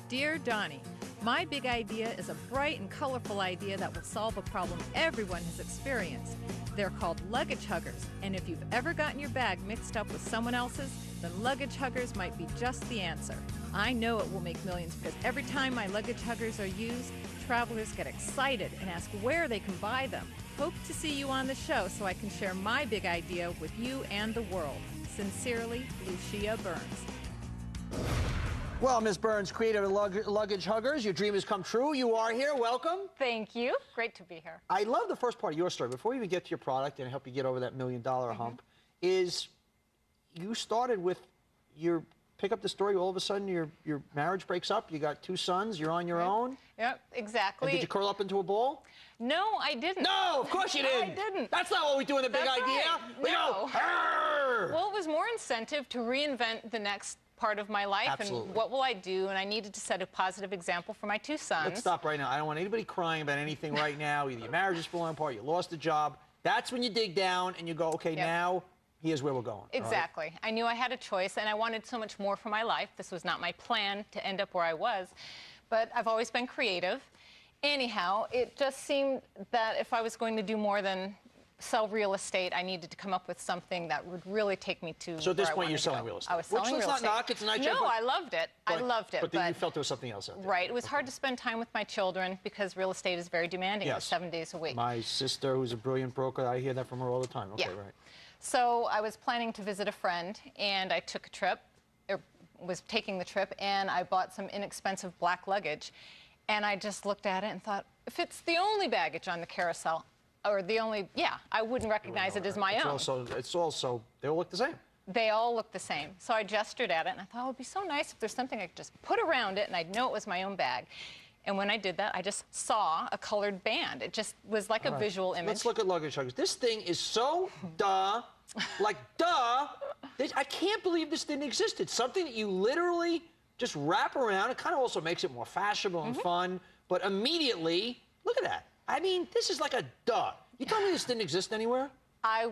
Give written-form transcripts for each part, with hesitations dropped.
Dear Donny, my big idea is a bright and colorful idea that will solve a problem everyone has experienced. They're called Luggage Huggers, and if you've ever gotten your bag mixed up with someone else's, then Luggage Huggers might be just the answer. I know it will make millions because every time my Luggage Huggers are used, travelers get excited and ask where they can buy them. Hope to see you on the show so I can share my big idea with you and the world. Sincerely, Lucia Burns. Well, Ms. Burns, creator of Luggage Huggers, your dream has come true. You are here. Welcome. Thank you. Great to be here. I love the first part of your story. Before we even get to your product and help you get over that $1 million hump, is you started with your pick up the story. All of a sudden, your marriage breaks up. You got 2 sons. You're on your own. Yep, exactly. And did you curl up into a ball? No, I didn't. No, of course you didn't. I didn't. That's not what we do in the big That's idea. right. We No. go, "Arr!" Well, it was more incentive to reinvent the next part of my life. Absolutely. And what will I do? And I needed to set a positive example for my 2 sons. Let's stop right now. I don't want anybody crying about anything right now. Either your marriage is falling apart, you lost a job. That's when you dig down and you go, okay, now here's where we're going. Exactly. Right? I knew I had a choice, and I wanted so much more for my life. This was not my plan to end up where I was, but I've always been creative. Anyhow, it just seemed that if I was going to do more than sell real estate, I needed to come up with something that would really take me to So at this where I point, you're wanted to selling go. real estate. I was selling real estate. Let's not knock it tonight. No, I loved it. I loved it. But then you felt there was something else out there. Right. It was hard to spend time with my children because real estate is very demanding. Yes. 7 days a week. My sister, who's a brilliant broker, I hear that from her all the time. Okay, right. So I was planning to visit a friend, and I took a trip, or was taking the trip, and I bought some inexpensive black luggage. And I just looked at it and thought, if it's the only baggage on the carousel, or the only, I wouldn't recognize it as my own. It's also, they all look the same. They all look the same. So I gestured at it, and I thought, it would be so nice if there's something I could just put around it, and I'd know it was my own bag. And when I did that, I just saw a colored band. It just was like a visual image. Let's look at Luggage Huggers. This thing is so like duh. I can't believe this didn't exist. It's something that you literally just wrap around. It kind of also makes it more fashionable and fun. But immediately, look at that. I mean, this is like a duh. You tell me this didn't exist anywhere?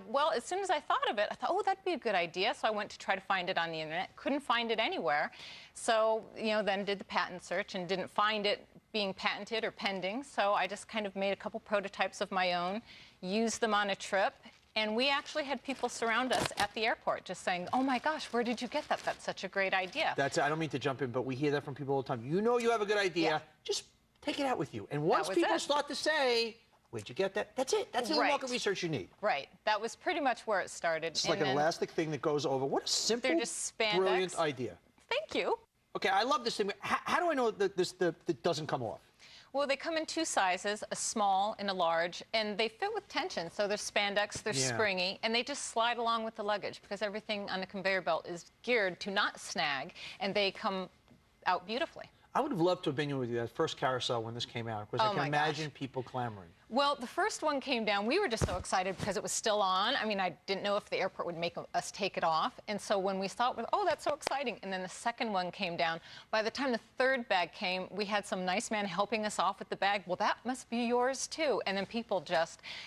Well, as soon as I thought of it, I thought, oh, that'd be a good idea. So I went to try to find it on the internet. Couldn't find it anywhere. So, then did the patent search and didn't find it being patented or pending. So I just kind of made a couple prototypes of my own, used them on a trip. And we actually had people surround us at the airport just saying, oh, my gosh, where did you get that? That's such a great idea. I don't mean to jump in, but we hear that from people all the time. You know you have a good idea. Just take it out with you. And once people start to say, where'd you get that? That's it. That's the market research you need. Right. That was pretty much where it started. It's like an elastic thing that goes over. What a simple, brilliant idea. Thank you. Okay, I love this thing. How do I know that that doesn't come off? Well, they come in 2 sizes, a small and a large, and they fit with tension. So they're spandex, they're springy, and they just slide along with the luggage because everything on the conveyor belt is geared to not snag, and they come out beautifully. I would have loved to have been with you that first carousel when this came out, because I can imagine people clamoring. Well, the first one came down. We were just so excited because it was still on. I mean, I didn't know if the airport would make us take it off. And so when we saw it, oh, that's so exciting. And then the second one came down. By the time the third bag came, we had some nice man helping us off with the bag. Well, that must be yours, too. And then people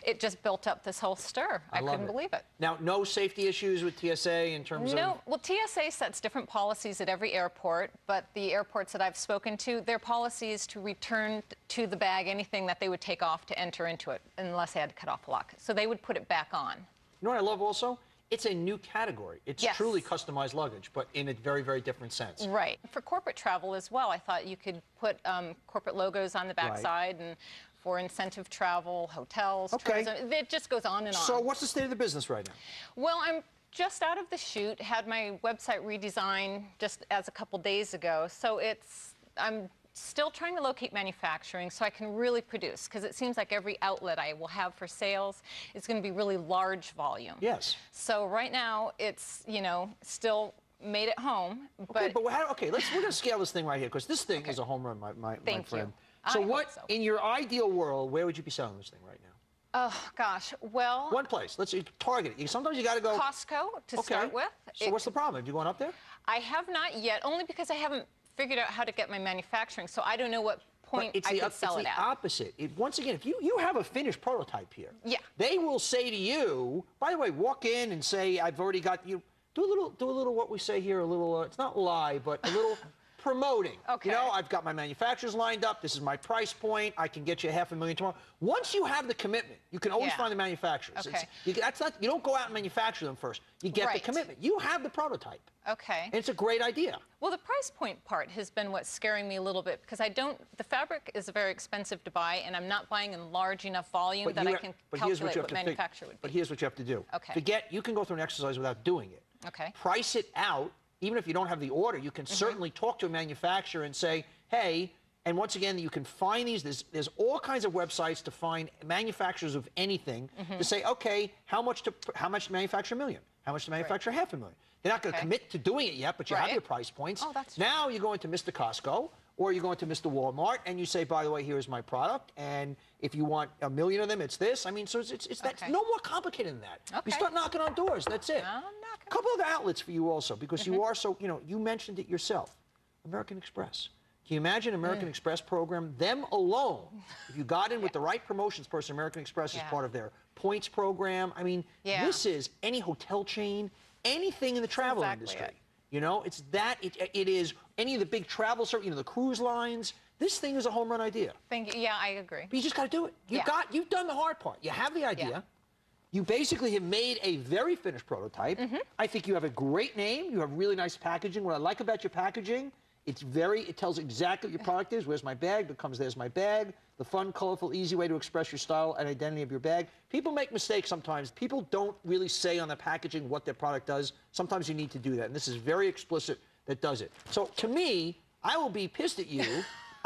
it just built up this whole stir. I couldn't believe it. Now, no safety issues with TSA in terms of... No. Well, TSA sets different policies at every airport, but the airports that I've spoken to, their policy is to return to the bag anything that they would take off to enter into it, unless they had to cut off a lock. So they would put it back on. You know what I love also? It's a new category. It's truly customized luggage, but in a very, very different sense. Right. For corporate travel as well, I thought you could put corporate logos on the backside, and for incentive travel, hotels, tourism. It just goes on and on. So what's the state of the business right now? Well, I'm just out of the shoot, had my website redesigned just as a couple days ago. So I'm still trying to locate manufacturing so I can really produce, because it seems like every outlet I will have for sales is going to be really large volume. Yes. So right now it's, still made at home. Okay, but we're going to scale this thing right here, because this thing is a home run, my friend. Thank you. So in your ideal world, where would you be selling this thing right now? Oh, gosh. Well... One place. Let's target it. Sometimes you got to go... Costco to start with. So what's the problem? Have you gone up there? I have not yet, only because I haven't figured out how to get my manufacturing, so I don't know what point I could sell it at. It's the opposite. Once again, if you have a finished prototype here, they will say to you, by the way, walk in and say, I've already got you. Do a little what we say here, a little, it's not lie, but a little promoting. Okay. You know, I've got my manufacturers lined up. This is my price point. I can get you $500,000 tomorrow. Once you have the commitment, you can always find the manufacturers. Okay. You don't go out and manufacture them first. You get the commitment. You have the prototype. Okay. And it's a great idea. Well, the price point part has been what's scaring me a little bit because the fabric is very expensive to buy, and I'm not buying in large enough volume that I can calculate what manufacturer would be. But here's what you have to do. Okay. You can go through an exercise without doing it. Okay. Price it out. Even if you don't have the order, you can certainly talk to a manufacturer and say, hey, and once again, you can find these. There's all kinds of websites to find manufacturers of anything to say, okay, how much to manufacture $1 million? How much to manufacture $500,000? They're not going to commit to doing it yet, but you have your price points. Oh, that's now you go into Mr. Costco or you go into Mr. Walmart and you say, by the way, here's my product, and if you want 1 million of them, it's this. I mean, so it's that's no more complicated than that. Okay. You start knocking on doors. That's it. A couple other outlets for you also, because you are so, you know, you mentioned it yourself. American Express. Can you imagine American Express program? Them alone, if you got in with the right promotions person, American Express is part of their points program. I mean, this is any hotel chain, anything in the travel industry. You know, it's that, it is any of the big travel, you know, the cruise lines. This thing is a home run idea. Thank you. Yeah, I agree. But you just got to do it. You've done the hard part. You have the idea. Yeah. You basically have made a very finished prototype. I think you have a great name. You have really nice packaging. What I like about your packaging, it tells exactly what your product is. Where's my bag? Becomes there's my bag. The fun, colorful, easy way to express your style and identity of your bag. People make mistakes sometimes. People don't really say on the packaging what their product does. Sometimes you need to do that, and this is very explicit that does it. So to me, I will be pissed at you,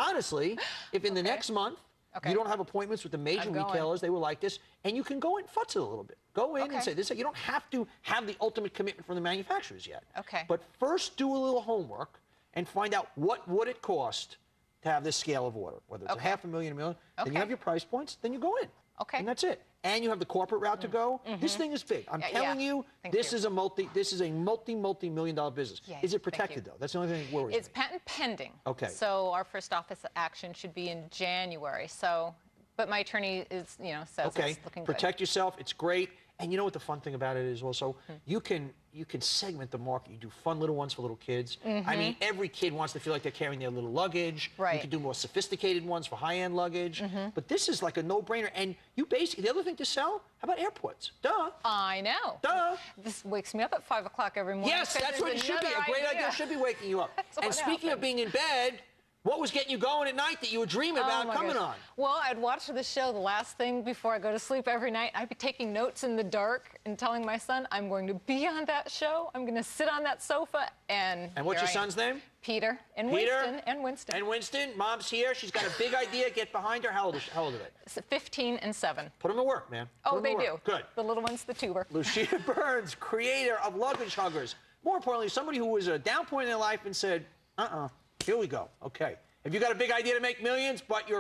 honestly, if in the next month you don't have appointments with the major retailers, they will like this, and you can go and futz it a little bit. Go in and say this. You don't have to have the ultimate commitment from the manufacturers yet. Okay. But first do a little homework and find out what would it cost to have this scale of order, whether it's $500,000, $1 million, then you have your price points, then you go in. Okay. And that's it. And you have the corporate route to go. This thing is big. I'm telling you, this is a multi-million-dollar business. Is it protected though? That's the only thing that worries me. It's patent pending. Okay. So our first office action should be in January. So, but my attorney is, you know, says it's looking good. Protect yourself. It's great. And you know what the fun thing about it is also? You can segment the market. You do fun little ones for little kids. I mean, every kid wants to feel like they're carrying their little luggage. Right. You can do more sophisticated ones for high-end luggage. But this is like a no-brainer. And you basically, the other thing to sell, how about airports? Duh. I know. Duh. This wakes me up at 5 o'clock every morning. Yes, that's what it should be. A great idea should be waking you up. And speaking of being in bed, what was getting you going at night that you were dreaming about coming on? Well, I'd watch the show the last thing before I go to sleep every night. I'd be taking notes in the dark and telling my son, I'm going to be on that show. I'm going to sit on that sofa. And what's your son's name? Peter. And Peter. Winston. And Winston. Mom's here. She's got a big idea. Get behind her. How old are they? 15 and 7. Put them to work, man. Oh, they do. Good. The little one's the tuber. Lucia Burns, creator of Luggage Huggers. More importantly, somebody who was at a down point in their life and said, here we go. Okay. If you got a big idea to make millions, but you're